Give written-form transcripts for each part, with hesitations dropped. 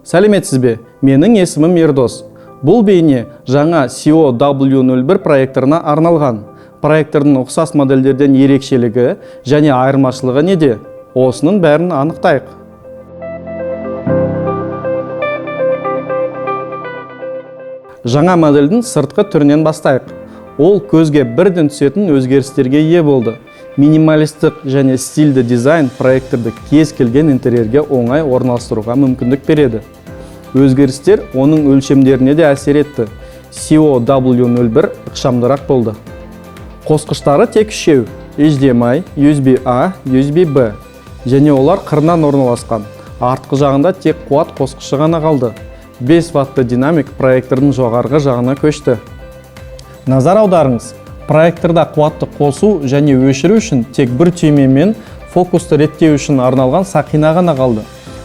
Сәлеметсіз бе? Менің есімім Ердос. Бұл бейне жаңа COW01 проекторына арналған. Проектордың ұқсас модельдерден ерекшелігі және айырмашылығы неде? Осының бәрін анықтайық. Жаңа модельдің сыртқы түрінен бастайық. Ол көзге бірден түсетін өзгерістерге ие болды. Минималистік және стильді дизайн проекторды кез келген интерьерге оңай орналастыруға мүмкіндік береді. Өзгерістер оның өлшемдеріне де әсер етті. COW01 ықшамдырақ болды. Қосқыштары тек үшеу: HDMI, USB-A, USB-B, және олар қырынан орналасқан. Артқы жағында тек қуат қосқышы ғана қалды. 5 ватты динамик проектордың жоғарғы жағына көшті. Назар аударыңыз, проекторда қуатты қосу және өшіру үшін тек бір түймемен фокусты реттеу үшін арналған сақина ғана қалды.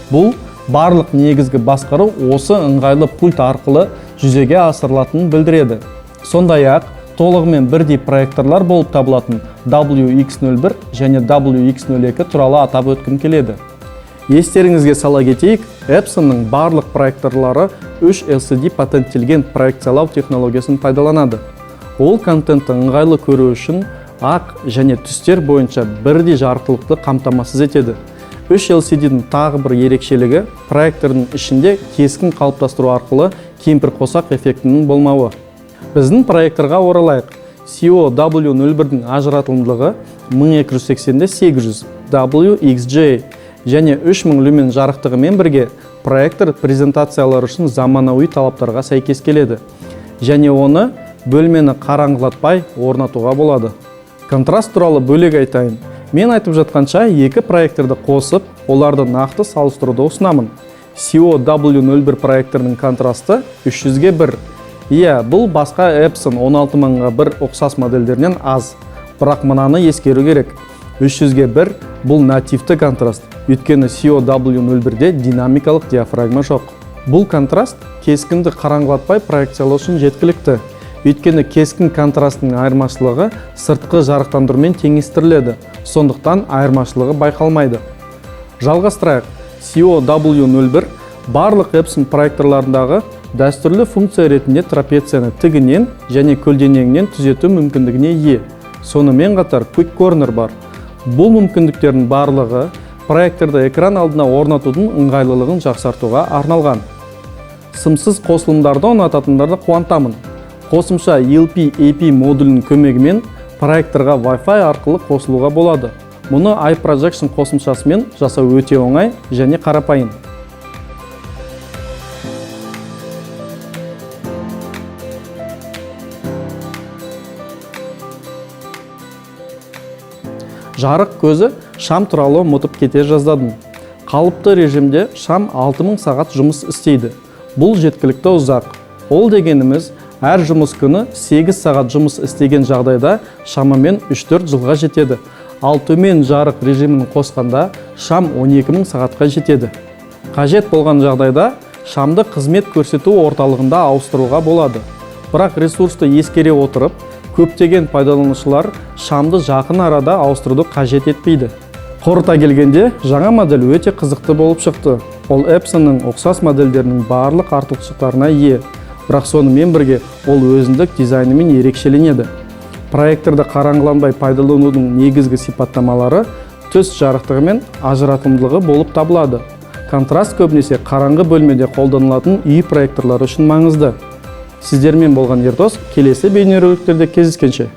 Бұл барлық негізгі басқару осы ыңғайлы пульт арқылы жүзеге асырылатынын білдіреді. Сондай-ақ, толығымен бірдей проекторлар болып табылатын WX01 және WX02 туралы атап өткім келеді. Естеріңізге сала кетейік, Epsonның барлық проекторлары 3 LCD патенттелген проекциялау технологиясын пайдаланады. Ол контентті ыңғайлы көру үшін ақ және түстер бойынша бірдей жарықтылықты қамтамасыз етеді. 3 LCD-дің тағы бір ерекшелігі проектордың ішінде кескін қалыптастыру арқылы кемпір-қосақ эффектінің болмауы. Біздің проекторға оралайық. COW01-дің ажыратымдылығы 1280-800 WXJ және 3000 люмен жарықтығымен бірге проектор презентациялар үшін заманауи талаптарға сәйкес келеді. Және оны бөлмені қараңғылатпай орнатуға болады. Контраст туралы бөлек айтайын. Мен айтып жатқанша екі проекторды қосып, оларды нақты салыстыруды ұсынамын. COW01 проекторының контрасты 300-ге 1. Иә, бұл басқа Epson 16000-ға 1 ұқсас модельдерінен аз. Бірақ мынаны ескеру керек. 300-ге 1 бұл нативті контраст. Өйткені COW01-де динамикалық диафрагма жоқ. Бұл контраст кескінді қараңғылатпай проекциялау үшін жеткілікті. Өйткені кескін контрастының айырмашылығы сыртқы жарықтандырумен теңестіріледі, сондықтан айырмашылығы байқалмайды. Жалғастырайық. COW01 барлық Epson проекторларындағы дәстүрлі функция ретінде трапецияны тігінен және көлденеңінен түзету мүмкіндігіне ие. Сонымен қатар Quick Corner бар. Бұл мүмкіндіктердің барлығы проекторды экран алдына орнатудың ыңғайлылығын жақсартуға арналған. Сымсыз қосылымдарды орнататындарды қуантамын. Қосымша LP-AP модулінің көмегімен проекторға Wi-Fi арқылы қосылуға болады. Мұны iProjection қосымшасымен жасау өте оңай және қарапайым. Жарық көзі шам туралы ұмытып кете жаздадым. Қалыпты режимде шам 6000 сағат жұмыс істейді. Бұл жеткілікті ұзақ. Ол дегеніміз, әр жұмыс күні 8 сағат жұмыс істеген жағдайда шамамен 3-4 жылға жетеді. Ал төмен жарық режимін қосқанда шам 12000 сағатқа жетеді. Қажет болған жағдайда шамды қызмет көрсету орталығында ауыстыруға болады. Бірақ ресурсты ескере отырып, көптеген пайдаланушылар шамды жақын арада ауыстыруды қажет етпейді. Қорыта келгенде, жаңа модель өте қызықты болып шықты. Ол Epsonның ұқсас модельдерінің барлық артықшылықтарына ие. Бірақ сонымен бірге ол өзіндік дизайнымен ерекшеленеді. Проекторды қараңғыланбай пайдаланудың негізгі сипаттамалары түс жарықтығы мен ажыратымдылығы болып табылады. Контраст көбінесе қараңғы бөлмеде қолданылатын үй проекторлары үшін маңызды. Сіздермен болған Ердос, келесі бейнероликтерде кездескенше.